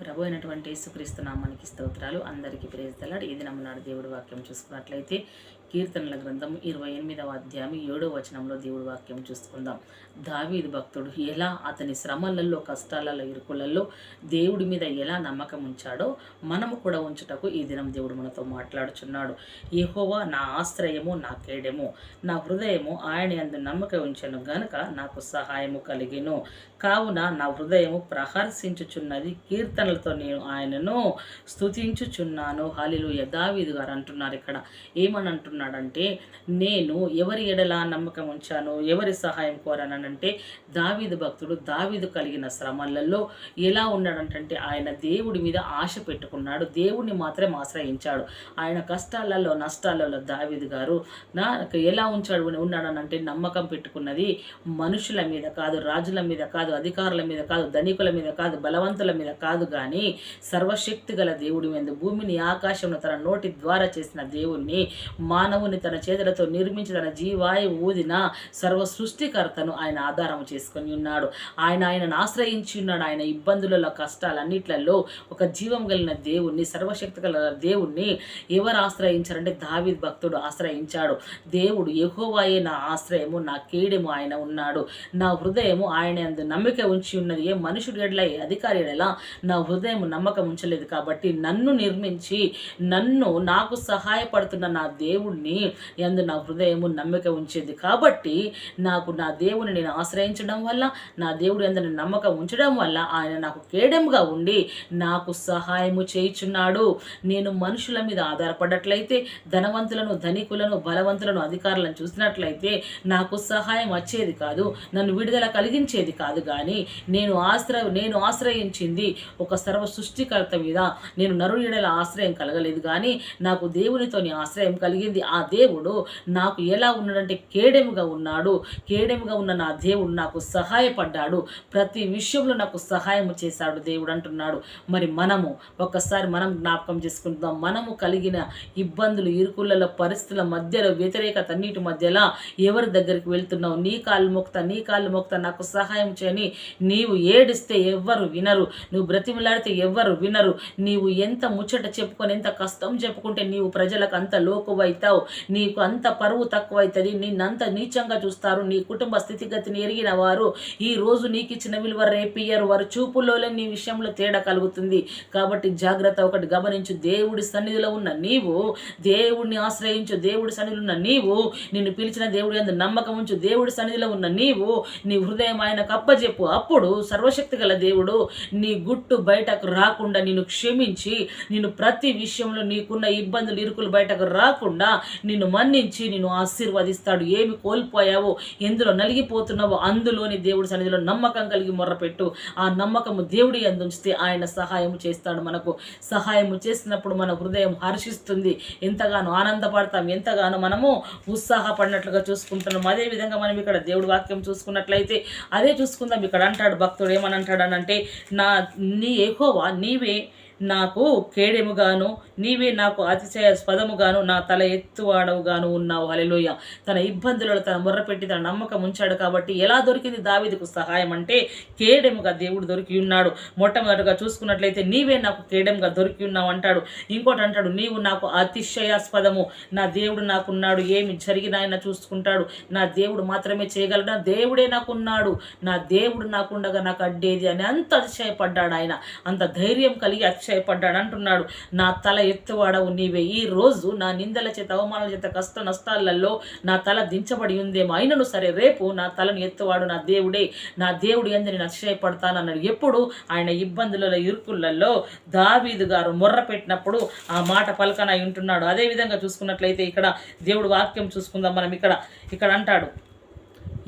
ప్రభు అయినటువంటి యేసుక్రీస్తు నామానికి స్తోత్రాలు. అందరికీ ప్రేజ్ ది లార్డ్. ఈ దినం నాడు దేవుడి వాక్యం చూసుకున్నట్లయితే కీర్తనల గ్రంథం 28వ అధ్యాయం 7వ వచనంలో దేవుడి వాక్యం చూసుకుందాం. దావీదు భక్తుడు ఎలా అతని శ్రమలలో, కష్టాలలో, ఇరుకులలో దేవుడి మీద ఎలా నమ్మకం ఉంచాడో మనము కూడా ఉంచుటకు ఈ దినం దేవుడు మనతో మాట్లాడుచున్నాడు. యెహోవా నా ఆశ్రయము, నా కేడెము, నా హృదయము ఆయన యందు నమ్మకం ఉంచెను గనుక నాకు సహాయము కలిగెను. కావున నా హృదయము ప్రహర్షించుచున్నది, కీర్తనలతో నేను ఆయనను స్తుతించుచున్నాను. హల్లెలూయా. దావీదు గారు అంటున్నారు ఇక్కడ. ఏమని అంటున్నాడంటే, నేను ఎవరి ఎడల నమ్మకం ఉంచాను, ఎవరి సహాయం కోరానంటే, దావీదు భక్తుడు దావీదు కలిగిన శ్రమలలో ఎలా ఉన్నాడంటే ఆయన దేవుడి మీద ఆశ పెట్టుకున్నాడు, దేవుడిని మాత్రం ఆశ్రయించాడు. ఆయన కష్టాలలో, నష్టాలలో దావీదు గారు ఎలా ఉన్నాడనంటే నమ్మకం పెట్టుకున్నది మనుషుల మీద కాదు, రాజుల మీద కాదు, అధికారుల మీద కాదు, ధనికుల మీద కాదు, బలవంతుల మీద కాదు, కానీ సర్వశక్తి గల దేవుడి మీద, భూమిని ఆకాశమును తన నోటి ద్వారా చేసిన దేవుణ్ణి, మానవుని తన చేతులతో నిర్మించి తన జీవాయు ఊదిన సర్వ సృష్టికర్తను ఆయన ఆధారం చేసుకొని ఉన్నాడు. ఆయనను ఆశ్రయించి ఉన్నాడు. ఆయన ఇబ్బందులలో, కష్టాలన్నిట్లలో ఒక జీవం కలిగిన దేవుణ్ణి, సర్వశక్తి గల దేవుణ్ణి ఎవరు ఆశ్రయించారంటే దావీదు భక్తుడు ఆశ్రయించాడు. దేవుడు యెహోవాయే నా ఆశ్రయము, నా కేడెము ఆయన ఉన్నాడు. నా హృదయము ఆయన యందు నమ్మిక ఉంచి ఉన్నది. ఏ మనుషుడు ఎడల, ఏ అధికారి ఎడల నా హృదయం నమ్మకం ఉంచలేదు. కాబట్టి నన్ను నిర్మించి నాకు సహాయపడుతున్న నా దేవుణ్ణి యందు నా హృదయము నమ్మిక ఉంచేది. కాబట్టి నాకు నా దేవుని నేను ఆశ్రయించడం వల్ల, నా దేవుడు యందు నమ్మకం ఉంచడం వల్ల ఆయన నాకు కేడెముగా ఉండి నాకు సహాయము చేయుచున్నాడు. నేను మనుషుల మీద ఆధారపడ్డట్లయితే, ధనవంతులను, ధనికులను, బలవంతులను, అధికారులను చూసినట్లయితే నాకు సహాయం వచ్చేది కాదు, నన్ను విడుదల కలిగించేది కాదు. కానీ నేను ఆశ్రయించింది ఒక సర్వ సృష్టికర్త మీద. నేను నరుని ఎడల ఆశ్రయం కలగలేదు, కానీ నాకు దేవునితోని ఆశ్రయం కలిగింది. ఆ దేవుడు నాకు ఎలా ఉన్నాడంటే కేడెముగా ఉన్నాడు. కేడెముగా ఉన్న నా దేవుడు నాకు సహాయపడ్డాడు, ప్రతి విషయంలో నాకు సహాయం చేశాడు దేవుడు అంటున్నాడు. మరి ఒక్కసారి మనం జ్ఞాపకం చేసుకుందాం. మనము కలిగిన ఇబ్బందులు, ఇరుకులలో, పరిస్థితుల మధ్యలో, వ్యతిరేకత అన్నిటి మధ్యలో ఎవరి దగ్గరికి వెళ్తున్నావు? నీ కాళ్ళు మోక్తా నాకు సహాయం చేయని నీవు ఏడిస్తే ఎవ్వరు వినరు, నువ్వు బ్రతిమలాడితే ఎవ్వరు వినరు. నీవు ఎంత ముచ్చట చెప్పుకొని, ఎంత కష్టం చెప్పుకుంటే నీవు ప్రజలకు అంత లోకువైతావు, నీకు అంత పరువు తక్కువైతుంది, నిన్నంత నీచంగా చూస్తారు. నీ కుటుంబ స్థితిగతిని ఎరిగిన వారు ఈ రోజు నీకు ఇచ్చిన విలువ రేపియ్యరు. వారు చూపులోనే నీ విషయంలో తేడా కలుగుతుంది. కాబట్టి జాగ్రత్త. ఒకటి గమనించు, దేవుడి సన్నిధిలో ఉన్న నీవు, దేవుడిని ఆశ్రయించు, దేవుడి సన్నిధిలో ఉన్న నీవు, నిన్ను పిలిచిన దేవుడి యందు నమ్మకం ఉంచు, దేవుడి సన్నిధిలో ఉన్న నీవు నీ హృదయం ఆయనకు అప్పజెప్పు. అప్పుడు సర్వశక్తి గల దేవుడు నీ గుట్టు బయటకు రాకుండా నిన్ను క్షమించి, నిన్ను ప్రతి విషయంలో నీకున్న ఇబ్బందులు, ఇరుకులు బయటకు రాకుండా నిన్ను మన్నించి నిన్ను ఆశీర్వదిస్తాడు. ఏమి కోల్పోయావో, ఎందులో నలిగిపోతున్నావో అందులోని దేవుడి సన్నిధిలో నమ్మకం కలిగి మొర్రపెట్టు. ఆ నమ్మకము దేవుడి యందు ఉంచితే ఆయన సహాయం చేస్తాడు. మనకు సహాయం చేసినప్పుడు మన హృదయం హర్షిస్తుంది, ఎంతగానో ఆనందపడతాం, ఎంతగానో మనము ఉత్సాహపడినట్లుగా చూసుకుంటున్నాం. అదేవిధంగా మనం ఇక్కడ దేవుడి వాక్యం చూసుకున్నట్లయితే అదే చూసుకుందాం. ఇక్కడ అంటాడు భక్తుడు, ఏమని అంటాడనంటే, నీ యెహోవా నీవే నాకు కేడెముగాను, నీవే నాకు అతిశయాస్పదముగాను, నా తల ఎత్తువాడవుగాను ఉన్నావు. హల్లెలూయా. తన ఇబ్బందులలో తన మొర్రపెట్టి తన నమ్మకం ఉంచాడు. కాబట్టి ఎలా దొరికింది దావీదుకు సహాయం అంటే కేడెముగా దేవుడు దొరికి ఉన్నాడు. మొట్టమొదటిగా చూసుకున్నట్లయితే నీవే నాకు కేడెముగా దొరికి ఉన్నావు అంటాడు. ఇంకోటి అంటాడు, నీవు నాకు అతిశయాస్పదము, నా దేవుడు నాకున్నాడు, ఏమి జరిగినా ఆయన చూసుకుంటాడు, నా దేవుడు మాత్రమే చేయగలడు, నా దేవుడే నాకున్నాడు, నా దేవుడు నాకుండగా నాకు అడ్డేది అని అంత అతిశయపడ్డాడు. ఆయన అంత ధైర్యం కలిగి అతిశయపడ్డాడు అంటున్నాడు. నా తల ఎత్తువాడవు నీవే. ఈ రోజు నా నిందల చేత, అవమానాల చేత, కష్ట నష్టాలలో నా తల దించబడి ఉందేమో, అయినను సరే రేపు నా తలను ఎత్తువాడు నా దేవుడే, నా దేవుడు యందు నేను అతిశయపడతానన్నాడు. ఎప్పుడు? ఆయన ఇబ్బందులలో, ఇరుకులలో దావీదు గారు మొర్ర పెట్టినప్పుడు ఆ మాట పలకనై ఉంటున్నాడు. అదేవిధంగా చూసుకున్నట్లయితే ఇక్కడ దేవుడు వాక్యం చూసుకుందాం. మనం ఇక్కడ అంటాడు,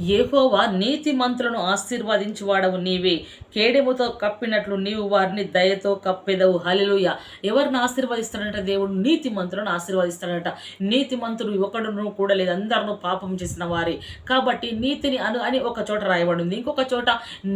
యెహోవా నీతిమంతులను ఆశీర్వదించువాడవు నీవే, కేడెముతో కప్పినట్లు నీవు వారిని దయతో కప్పెదవు. హల్లెలూయా. ఎవరిని ఆశీర్వదిస్తాడంట? దేవుడు నీతిమంతులను ఆశీర్వదిస్తాడంట. నీతిమంతుడు ఒకడును కూడా లేదు, అందరూ పాపం చేసిన వారే. కాబట్టి నీతిని అని ఒక చోట రాయబడింది, ఇంకొక చోట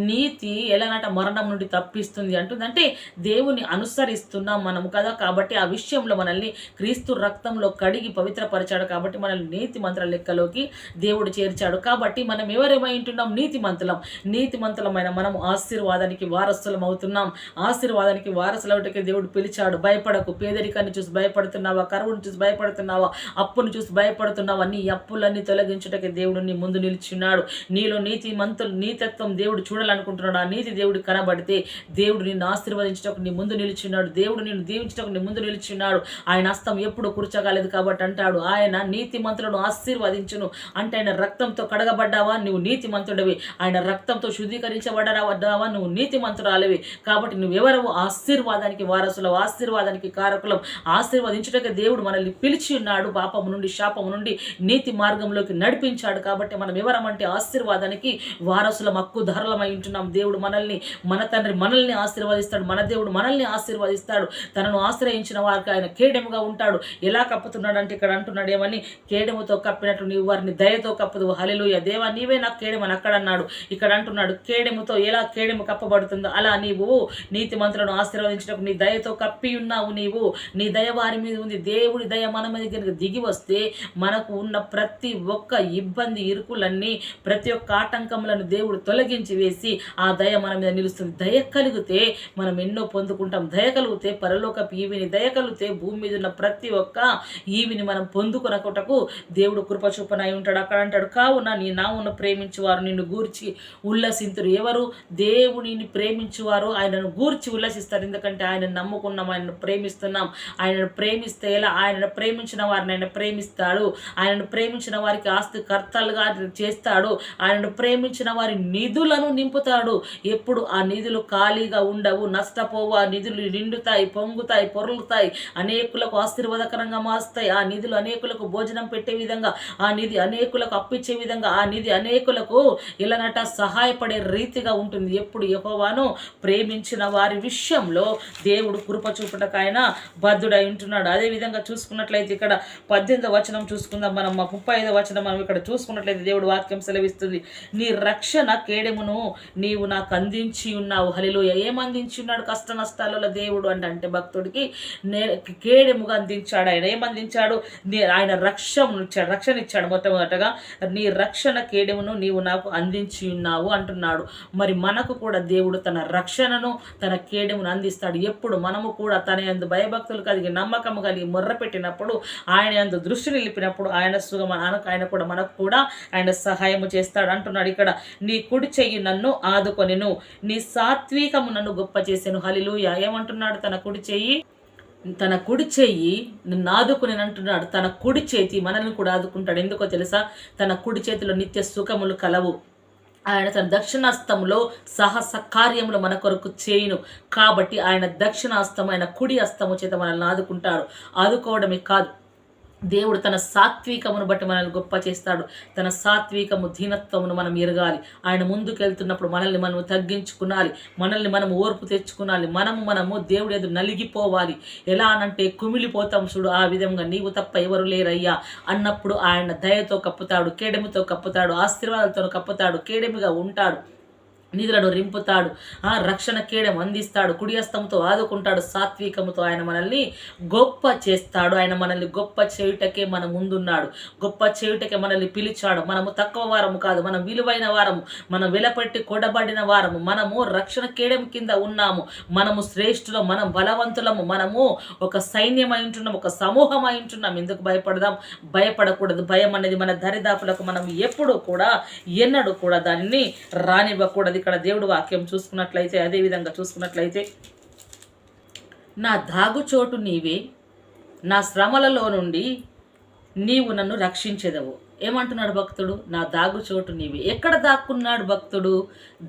నీతి ఎలానట మరణం నుండి తప్పిస్తుంది అంటుంది. అంటే దేవుని అనుసరిస్తున్నాం మనము కదా. కాబట్టి ఆ విషయంలో మనల్ని క్రీస్తు రక్తంలో కడిగి పవిత్రపరిచాడు. కాబట్టి మనల్ని నీతిమంతుల లెక్కలోకి దేవుడు చేర్చాడు. కాబట్టి మనం ఎవరేమై ఉంటున్నాం? నీతిమంతులం. నీతిమంతులమైన మనం ఆశీర్వాదానికి వారసులం అవుతున్నాం. ఆశీర్వాదానికి వారసులవుటకే దేవుడు పిలిచాడు. భయపడకు. పేదరికాన్ని చూసి భయపడుతున్నావా? కరువును చూసి భయపడుతున్నావా? అప్పును చూసి భయపడుతున్నావా? నీ అప్పులన్నీ తొలగించుటకే దేవుడు నీ ముందు నిలిచున్నాడు. నీలో నీతత్వం దేవుడు చూడాలనుకుంటున్నాడు. ఆ నీతి దేవుడు కనబడితే దేవుడు నిన్ను ఆశీర్వదించటకు నీ ముందు నిలిచున్నాడు. దేవుడు నిన్ను దీవించటకు నీ ముందు నిలిచున్నాడు. ఆయన హస్తం ఎప్పుడు కూర్చోగలేదు కాబట్టి అంటాడు, ఆయన నీతిమంతులను ఆశీర్వదించును. అంటే ఆయన రక్తంతో కడగబడ్డావా? నువ్వు నీతిమంతుడివి. ఆయన రక్తంతో శుద్ధీకరించబడ్డావా? నువ్వు నీతిమంతురాలివి. కాబట్టి నువ్వెవరవు? ఆశీర్వాదానికి వారసులవు, ఆశీర్వాదానికి కారకులం. ఆశీర్వదించుటకే దేవుడు మనల్ని పిలిచి ఉన్నాడు. పాపము నుండి, శాపము నుండి నీతి మార్గంలోకి నడిపించాడు. కాబట్టి మనం ఎవరమంటే ఆశీర్వాదానికి వారసులం, హక్కుదారులమై ఉంటున్నాం. దేవుడు మన తండ్రి మనల్ని ఆశీర్వదిస్తాడు. మన దేవుడు మనల్ని ఆశీర్వదిస్తాడు. తనను ఆశ్రయించిన వారికి ఆయన కేడెముగా ఉంటాడు. ఎలా కప్పుతున్నాడు అంటే ఇక్కడ అంటున్నాడు ఏమని? కేడెముతో కప్పినట్లు నీవు వారిని దయతో కప్పదు. హల్లెలూయా. దేవా నీవే నాకు కేడెమని అక్కడ అన్నాడు. ఇక్కడ అంటున్నాడు కేడెముతో. ఎలా కేడెము కప్పబడుతుందో అలా నీవు నీతిమంతులను ఆశీర్వదించడానికి నీ దయతో కప్పి ఉన్నావు. నీవు నీ దయ వారి మీద ఉంది. దేవుడి దయ మన మీద కనుక దిగి వస్తే మనకు ఉన్న ప్రతి ఒక్క ఇబ్బంది, ఇరుకులన్నీ, ప్రతి ఒక్క ఆటంకములను దేవుడు తొలగించి వేసి ఆ దయ మన మీద నిలుస్తుంది. దయ కలిగితే మనం ఎన్నో పొందుకుంటాం. దయ కలిగితే పరలోకపు ఈవిని, దయ కలిగితే భూమి మీద ఉన్న ప్రతి ఒక్క ఈవిని మనం పొందుకొనకుటకు దేవుడు కృప చూపనై ఉంటాడు. అక్కడ అంటాడు, కావున నీ నామమును ప్రేమించువారు నిన్ను గూర్చి ఉల్లసింతురు. ఎవరు? దేవునిని ప్రేమించువారు ఆయనను గూర్చి ఉల్లసిస్తారు. ఎందుకంటే ఆయన నమ్ముకున్నాం, ఆయనను ప్రేమిస్తున్నాం. ఆయనను ప్రేమిస్తే ఎలా? ఆయనను ప్రేమించిన వారిని ఆయన ప్రేమిస్తాడు. ఆయనను ప్రేమించిన వారికి ఆస్తి కర్తలుగా చేస్తాడు. ఆయనను ప్రేమించిన వారి నిధులను నింపుతాడు. ఎప్పుడు ఆ నిధులు ఖాళీగా ఉండవు, నష్టపోవు. ఆ నిధులు నిండుతాయి, పొంగుతాయి, పొరులుతాయి, అనేకులకు ఆశీర్వాదకరంగా మారుస్తాయి. ఆ నిధులు అనేకులకు భోజనం పెట్టే విధంగా, ఆ నిధి అనేకులకు అప్పిచ్చే విధంగా, ఆ నిధి అనేకులకు ఇలానట సహాయపడే రీతిగా ఉంటుంది. ఎప్పుడు యెహోవాను ప్రేమించిన వారి విషయంలో దేవుడు కృప చూపుటకు ఆయన బద్ధుడై ఉంటున్నాడు. అదేవిధంగా చూసుకున్నట్లయితే ఇక్కడ 18వ వచనం చూసుకుందాం మనం. 35వ వచనం మనం ఇక్కడ చూసుకున్నట్లయితే దేవుడు వాక్యం సెలవిస్తుంది, నీ రక్షణ కేడెమును నీవు నాకు అందించి ఉన్నావు. హల్లెలూయా. ఏమందించి ఉన్నాడు? కష్ట నష్టాలలో దేవుడు అంటే భక్తుడికి కేడెముగా అందించాడు. ఆయన ఏమందించాడు? ఆయన రక్షణ ఇచ్చాడు. మొట్టమొదటగా నీ రక్షణ కేడెమును నీవు నాకు అందించి ఉన్నావు అంటున్నాడు. మరి మనకు కూడా దేవుడు తన రక్షణను, తన కేడెమును అందిస్తాడు. ఎప్పుడు మనము కూడా తన యందు భయభక్తులు కలిగి, నమ్మకము కలిగి మొర్ర పెట్టినప్పుడు, ఆయన యందు దృష్టి నిలిపినప్పుడు ఆయన కూడా మనకు కూడా ఆయన సహాయము చేస్తాడు అంటున్నాడు. ఇక్కడ నీ కుడి చెయ్యి నన్ను ఆదుకొనెను, నీ సాత్వికము నన్ను గొప్ప చేసెను. హల్లెలూయా. ఏమంటున్నాడు? తన కుడి చెయ్యి నిన్ను ఆదుకుని అంటున్నాడు. తన కుడి చేతి మనల్ని కూడా ఆదుకుంటాడు. ఎందుకో తెలుసా? తన కుడి చేతిలో నిత్య సుఖములు కలవు. ఆయన తన దక్షిణాస్తంలో సాహస కార్యములు మన కొరకు చేయును. కాబట్టి ఆయన దక్షిణాస్తం, ఆయన కుడి హస్తము చేత మనల్ని ఆదుకుంటాడు. ఆదుకోవడమే కాదు, దేవుడు తన సాత్వికమును బట్టి మనల్ని గొప్ప చేస్తాడు. తన సాత్వికము, దీనత్వమును మనం ఎరగాలి. ఆయన ముందుకెళ్తున్నప్పుడు మనల్ని మనం తగ్గించుకునాలి, మనల్ని మనం ఓర్పు తెచ్చుకునాలి. మనము దేవుడు ఎదురు నలిగిపోవాలి. ఎలా అనంటే కుమిలిపోతాం చూడు, ఆ విధంగా నీవు తప్ప ఎవరు లేరయ్యా అన్నప్పుడు ఆయన దయతో కప్పుతాడు, కేడెముతో కప్పుతాడు, ఆశీర్వాదాలతో కప్పుతాడు, కేడెముగా ఉంటాడు, నిధులను రింపుతాడు, రక్షణ కేడెం అందిస్తాడు, కుడి హస్తంతో ఆదుకుంటాడు, సాత్వికముతో ఆయన మనల్ని గొప్ప చేస్తాడు. ఆయన మనల్ని గొప్ప చేయుటకే మన ముందున్నాడు, గొప్ప చేయుటకే మనల్ని పిలిచాడు. మనము తక్కువ వారము కాదు, మనం విలువైన వారము, మనం వెలపెట్టి కొడబడిన వారము, మనము రక్షణ కేడెం కింద ఉన్నాము, మనము శ్రేష్ఠులం, మనం బలవంతులము, మనము ఒక సైన్యమై ఉంటున్నాం, ఒక సమూహమై ఉంటున్నాం. ఎందుకు భయపడకూడదు. భయం అనేది మన దరిదాపులకు మనం ఎప్పుడు కూడా ఎన్నడూ కూడా దానిని రానివ్వకూడదు. ఇక్కడ దేవుడు వాక్యం చూసుకున్నట్లయితే, అదే విధంగా చూసుకున్నట్లయితే, నా దాగుచోటు నీవే, నా శ్రమలలో నుండి నీవు నన్ను రక్షించెదవు. ఏమంటున్నాడు భక్తుడు? నా దాగుచోటు నీవే. ఎక్కడ దాక్కున్నాడు భక్తుడు?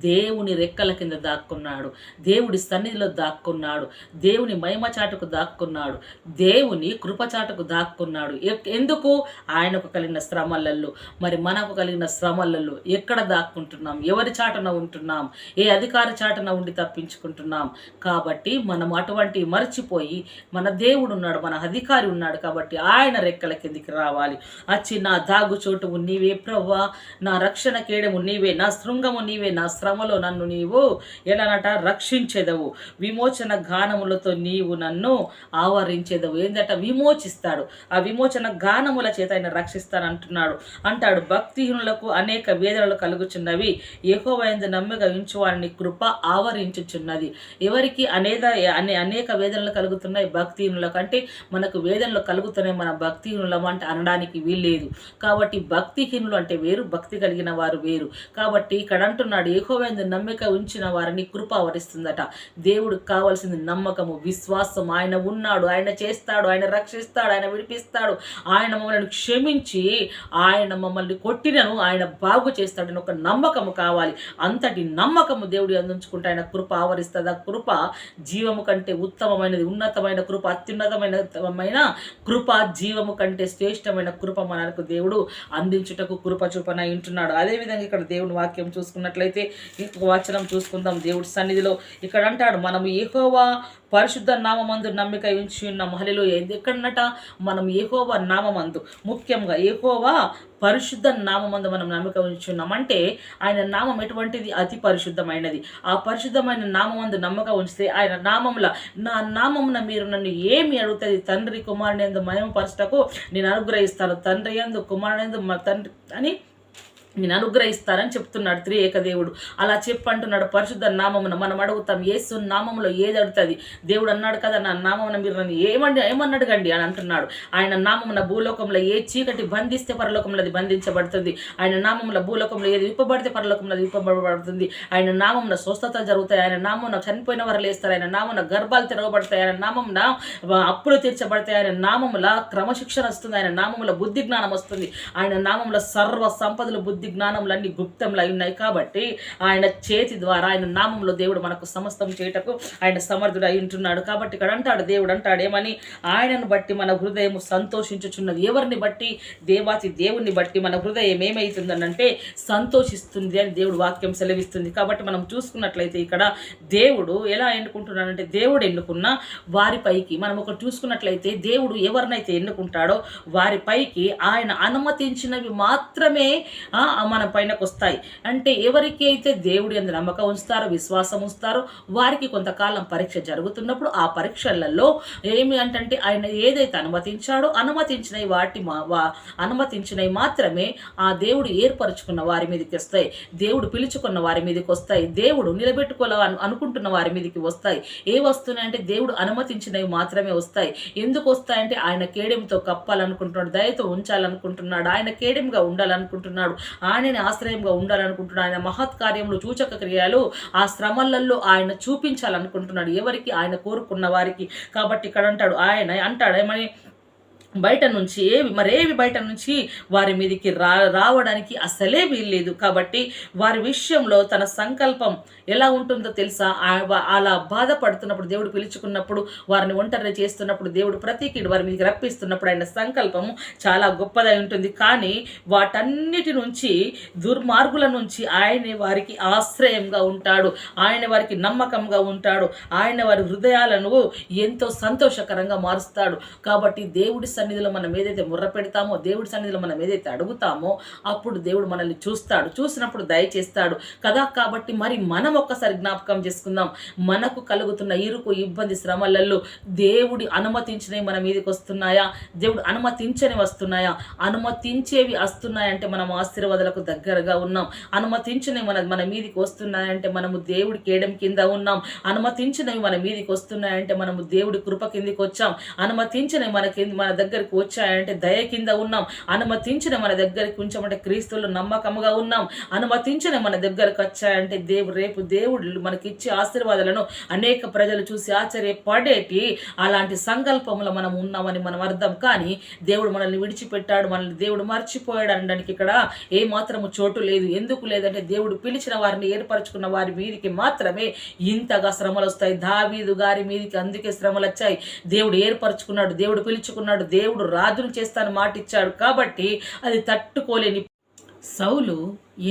దేవుని రెక్కల కింద దాక్కున్నాడు, దేవుడి సన్నిధిలో దాక్కున్నాడు, దేవుని మహిమ చాటుకు దాక్కున్నాడు, దేవుని కృపచాటుకు దాక్కున్నాడు. ఎందుకు? ఆయనకు కలిగిన శ్రమలలో. మరి మనకు కలిగిన శ్రమలలో ఎక్కడ దాక్కుంటున్నాం? ఎవరి చాటున ఉంటున్నాం? ఏ అధికారి చాటున ఉండి తప్పించుకుంటున్నాం? కాబట్టి మనం అటువంటి మర్చిపోయి, మన దేవుడు ఉన్నాడు, మన అధికారి ఉన్నాడు, కాబట్టి ఆయన రెక్కల కిందికి రావాలి. వచ్చి నా దాగు చోటువు నీవే ప్రవ్వా, నా రక్షణ కేడము నీవే, నా శృంగము నీవే, నా శ్రమలో నన్ను నీవు ఎలానట రక్షించెదవు, విమోచన గానములతో నీవు నన్ను ఆవరించెదవు. ఏందట విమోచిస్తాడు, ఆ విమోచన గానముల చేత ఆయన రక్షిస్తానంటున్నాడు. అంటాడు భక్తిహీనులకు అనేక వేదనలు కలుగుచున్నవి, యెహోవా యందు నమ్మిక ఉంచు వారిని కృప ఆవరించుచున్నది. ఎవరికి అనేక వేదనలు కలుగుతున్నాయి? భక్తిహీనులకు. అంటే మనకు వేదనలు కలుగుతున్నాయి, మన భక్తిహీనులం అంటే అనడానికి వీల్లేదు. కాబట్టి భక్తిహీనులు అంటే వేరు, భక్తి కలిగిన వారు వేరు. కాబట్టి ఇక్కడ అంటున్నాడు యెహోవా యందు నమ్మిక ఉంచిన వారిని కృప ఆవరిస్తుందట. దేవుడికి కావాల్సింది నమ్మకము, విశ్వాసం. ఆయన ఉన్నాడు, ఆయన చేస్తాడు, ఆయన రక్షిస్తాడు, ఆయన విడిపిస్తాడు, ఆయన మమ్మల్ని క్షమించి ఆయన మమ్మల్ని కొట్టినను ఆయన బాగు చేస్తాడని ఒక నమ్మకము కావాలి. అంతటి నమ్మకము దేవుడు అందించుకుంటే ఆయన కృప ఆవరిస్తుంది. ఆ కృప జీవము కంటే ఉత్తమమైనది, ఉన్నతమైన కృప, అత్యున్నతమైన కృప, జీవము కంటే శ్రేష్టమైన కృప మనకు దేవుడు అందించుటకు కృప చూపనై ఉంటున్నాడు. అదేవిధంగా ఇక్కడ దేవుని వాక్యం చూసుకున్నట్లయితే ఇంకొక వచనం చూసుకుందాం. దేవుడి సన్నిధిలో ఇక్కడ అంటాడు మనము యెహోవా పరిశుద్ధ నామమందు నమ్మిక ఉంచి ఉన్న మహిళలు ఎక్కడనట మనం యెహోవా నామమందు, ముఖ్యంగా యెహోవా పరిశుద్ధ నామమందు మనం నమ్మిక ఉంచున్నాం. అంటే ఆయన నామం ఎటువంటిది? అతి పరిశుద్ధమైనది. ఆ పరిశుద్ధమైన నామమందు నమ్మక ఉంచితే ఆయన నామముల, నా నామమున మీరు నన్ను ఏమి అడుగుతుంది? తండ్రి కుమారుని యందు మహిమపరచుటకు నేను అనుగ్రహిస్తాను, తండ్రి యందు కుమారుని యందు తండ్రి అని నేను అనుగ్రహిస్తారని చెప్తున్నాడు త్రియేక దేవుడు. అలా చెప్పంటున్నాడు పరిశుద్ధ నామమున. మనం అడుగుతాం యేసు నామములో ఏది అడుగుతుంది? దేవుడు అన్నాడు కదా, నా నామమున మీరు నన్ను ఏమని అడగండి అని అంటున్నాడు. ఆయన నామమున భూలోకంలో ఏ చీకటి బంధిస్తే పరలోకంలో అది బంధించబడుతుంది. ఆయన నామమున భూలోకంలో ఏది విప్పబడితే పరలోకంలో అది విప్పబడుతుంది. ఆయన నామమున స్వస్థత జరుగుతాయి, ఆయన నామమున చనిపోయిన వారు లేస్తారు, ఆయన నామమున గర్భాలు తెరవబడతాయి, ఆయన నామమున అప్పులు తీర్చబడతాయి, ఆయన నామముల క్రమశిక్షణ వస్తుంది, ఆయన నామముల బుద్ధి జ్ఞానం వస్తుంది, ఆయన నామముల సర్వ సంపదలు బుద్ధి జ్ఞానములన్నీ గుప్తంలో ఉన్నాయి. కాబట్టి ఆయన చేతి ద్వారా, ఆయన నామంలో దేవుడు మనకు సమస్తం చేయటకు ఆయన సమర్థుడు అయి ఉంటున్నాడు. కాబట్టి ఇక్కడ అంటాడు దేవుడు అంటాడు ఏమని? ఆయనను బట్టి మన హృదయం సంతోషించుచున్నది. ఎవరిని బట్టి? దేవాతి దేవుణ్ణి బట్టి మన హృదయం ఏమవుతుందనంటే సంతోషిస్తుంది అని దేవుడు వాక్యం సెలవిస్తుంది. కాబట్టి మనం చూసుకున్నట్లయితే ఇక్కడ దేవుడు ఎలా ఎన్నుకుంటున్నాడంటే, దేవుడు ఎన్నుకున్న వారిపైకి మనం ఒకటి చూసుకున్నట్లయితే దేవుడు ఎవరినైతే ఎన్నుకుంటాడో వారిపైకి ఆయన అనుమతించినవి మాత్రమే మన పైనకు వస్తాయి. అంటే ఎవరికి అయితే దేవుడి యందు నమ్మకం ఉంచుతారో, విశ్వాసం ఉంచుతారో వారికి కొంతకాలం పరీక్ష జరుగుతున్నప్పుడు ఆ పరీక్షలలో ఏమి అంటే ఆయన ఏదైతే అనుమతించాడో అనుమతించినవి అనుమతించినవి మాత్రమే ఆ దేవుడు ఏర్పరచుకున్న వారి మీదకి వస్తాయి, దేవుడు పిలుచుకున్న వారి మీదకి వస్తాయి, దేవుడు అనుకుంటున్న వారి మీదకి వస్తాయి. ఏ వస్తున్నాయి అంటే దేవుడు అనుమతించినవి మాత్రమే వస్తాయి. ఎందుకు వస్తాయంటే ఆయన కేడెంతో కప్పాలనుకుంటున్నాడు, దయతో ఉంచాలనుకుంటున్నాడు, ఆయన కేడెంగా ఉండాలనుకుంటున్నాడు, ఆయనని ఆశ్రయంగా ఉండాలనుకుంటున్నాడు, ఆయన మహత్కార్యములు సూచక క్రియలు ఆ శ్రమలలో ఆయన చూపించాలనుకుంటున్నాడు ఎవరికి? ఆయన కోరుకున్న వారికి. కాబట్టి ఇక్కడ అంటాడు ఏమని? బయట నుంచి మరేవి బయట నుంచి వారి మీదకి రావడానికి అసలే వీల్లేదు. కాబట్టి వారి విషయంలో తన సంకల్పం ఎలా ఉంటుందో తెలుసా? అలా బాధపడుతున్నప్పుడు, దేవుడు పిలుచుకున్నప్పుడు, వారిని ఒంటరి చేస్తున్నప్పుడు, దేవుడు ప్రతికీడు వారి మీదకి రప్పిస్తున్నప్పుడు ఆయన సంకల్పము చాలా గొప్పదై ఉంటుంది. కానీ వాటన్నిటి నుంచి, దుర్మార్గుల నుంచి ఆయనే వారికి ఆశ్రయంగా ఉంటాడు, ఆయన వారికి నమ్మకంగా ఉంటాడు, ఆయన వారి హృదయాలను ఎంతో సంతోషకరంగా మారుస్తాడు. కాబట్టి దేవుడి సన్నిధిలో మనం ఏదైతే ముర్ర పెడతామో, దేవుడి సన్నిధిలో మనం ఏదైతే అడుగుతామో అప్పుడు దేవుడు మనల్ని చూస్తాడు, చూసినప్పుడు దయచేస్తాడు కదా. కాబట్టి మరి మనం ఒక్కసారి జ్ఞాపకం చేసుకుందాం, మనకు కలుగుతున్న ఇరుకు, ఇబ్బంది, శ్రమలలో దేవుడి అనుమతించినవి మన మీదకి వస్తున్నాయా? దేవుడు అనుమతించని వస్తున్నాయా? అనుమతించేవి వస్తున్నాయంటే మనం ఆశీర్వాదాలకు దగ్గరగా ఉన్నాం. అనుమతించినవి మన మీదికి వస్తున్నాయంటే మనము దేవుడి కేడం కింద ఉన్నాం. అనుమతించినవి మన మీదికి వస్తున్నాయంటే మనము దేవుడి కృప కిందికి వచ్చాం. అనుమతించినవి మన దగ్గరికి వచ్చాయంటే దయ కింద ఉన్నాం. అనుమతించిన మన దగ్గరికి ఉంచామంటే క్రీస్తులు నమ్మకముగా ఉన్నాం. అనుమతించిన మన దగ్గరకు వచ్చాయంటే రేపు దేవుడు మనకిచ్చే ఆశీర్వాదాలను అనేక ప్రజలు చూసి ఆశ్చర్యపడేటి అలాంటి సంకల్పంలో మనం ఉన్నామని మనం అర్థం. కానీ దేవుడు మనల్ని విడిచిపెట్టాడు, మనల్ని దేవుడు మర్చిపోయాడు అనడానికి ఇక్కడ ఏ మాత్రము చోటు లేదు. ఎందుకు లేదంటే దేవుడు పిలిచిన వారిని, ఏర్పరచుకున్న వారి మీదికి మాత్రమే ఇంతగా శ్రమలు వస్తాయి. దావీదు గారి మీదికి అందుకే శ్రమలు వచ్చాయి. దేవుడు ఏర్పరచుకున్నాడు, దేవుడు పిలుచుకున్నాడు, దేవుడు రాజును చేస్తాను మాట ఇచ్చాడు. కాబట్టి అది తట్టుకోలేని సౌలు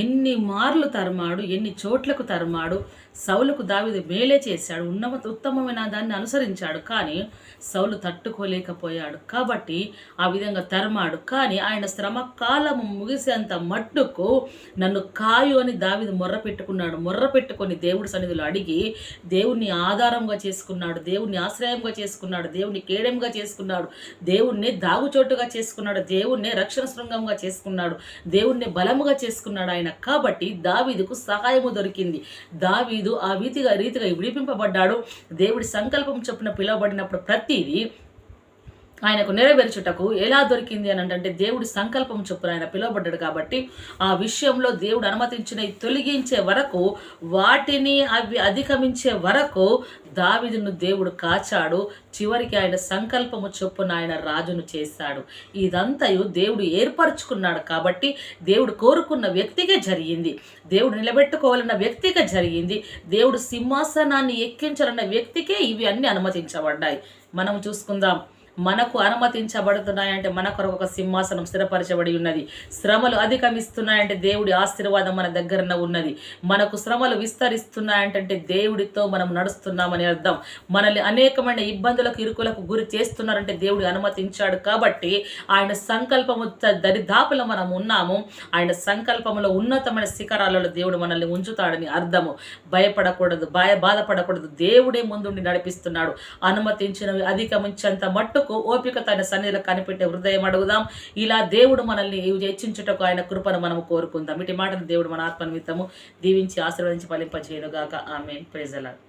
ఎన్ని మార్లు తరమాడు, ఎన్ని చోట్లకు తరమాడు, సౌలుకు దావీదు మేలే చేశాడు, ఉత్తమమైన దాన్ని అనుసరించాడు, కానీ సౌలు తట్టుకోలేకపోయాడు. కాబట్టి ఆ విధంగా తరమాడు. కానీ ఆయన శ్రమ కాలము ముగిసేంత మట్టుకు నన్ను కాయు అని దావీదు మొర్ర పెట్టుకొని దేవుడి సన్నిధిలో అడిగి దేవుణ్ణి ఆధారంగా చేసుకున్నాడు, దేవుణ్ణి ఆశ్రయంగా చేసుకున్నాడు, దేవుణ్ణి కేడెంగా చేసుకున్నాడు, దేవుణ్ణి దాగుచోటుగా చేసుకున్నాడు, దేవుణ్ణి రక్షణ శృంగంగా చేసుకున్నాడు, దేవుణ్ణి బలముగా చేసుకున్నాడు ఆయన. కాబట్టి దావీదుకు సహాయము దొరికింది. దావీదు ఆ రీతిగా విడిపింపబడ్డాడు. దేవుడి సంకల్పం చొప్పున పిలువబడినప్పుడు ప్రతిదీ ఆయనకు నెరవేర్చుటకు ఎలా దొరికింది అని అంటే దేవుడి సంకల్పం చొప్పున ఆయన పిలువబడ్డాడు. కాబట్టి ఆ విషయంలో దేవుడు అనుమతించిన తొలగించే వరకు, వాటిని అవి అధిగమించే వరకు దావీదును దేవుడు కాచాడు. చివరికి ఆయన సంకల్పము చొప్పున ఆయన రాజును చేశాడు. ఇదంతయు దేవుడు ఏర్పరచుకున్నాడు. కాబట్టి దేవుడు కోరుకున్న వ్యక్తికే జరిగింది, దేవుడు నిలబెట్టుకోవాలన్న వ్యక్తిగా జరిగింది, దేవుడు సింహాసనాన్ని ఎక్కించాలన్న వ్యక్తికే ఇవి అన్ని అనుమతించబడ్డాయి. మనం చూసుకుందాం, మనకు అనుమతించబడుతున్నాయంటే మన కొరకు ఒక సింహాసనం స్థిరపరచబడి ఉన్నది. శ్రమలు అధిగమిస్తున్నాయంటే దేవుడి ఆశీర్వాదం మన దగ్గరన ఉన్నది. మనకు శ్రమలు విస్తరిస్తున్నాయంటే దేవుడితో మనం నడుస్తున్నామని అర్థం. మనల్ని అనేకమైన ఇబ్బందులకు, ఇరుకులకు గురి చేస్తున్నారంటే దేవుడు అనుమతించాడు. కాబట్టి ఆయన సంకల్పము దరిదాపులో మనం ఉన్నాము. ఆయన సంకల్పంలో ఉన్నతమైన శిఖరాలలో దేవుడు మనల్ని ఉంచుతాడని అర్థము. భయపడకూడదు, బాధపడకూడదు. దేవుడే ముందుండి నడిపిస్తున్నాడు. అనుమతించినవి అధిగమించేంత మట్టు ఓపిక తన సన్నిధిలో కనిపెట్టే హృదయం అడుగుదాం. ఇలా దేవుడు మనల్ని హెచ్చించుటకు ఆయన కృపను మనం కోరుకుందాం. ఇటు మాటను దేవుడు మన ఆత్మ నిమిత్తము దీవించి ఆశీర్వదించి ఫలింపజేయునుగాక. ఆమేన్. Praise the lord.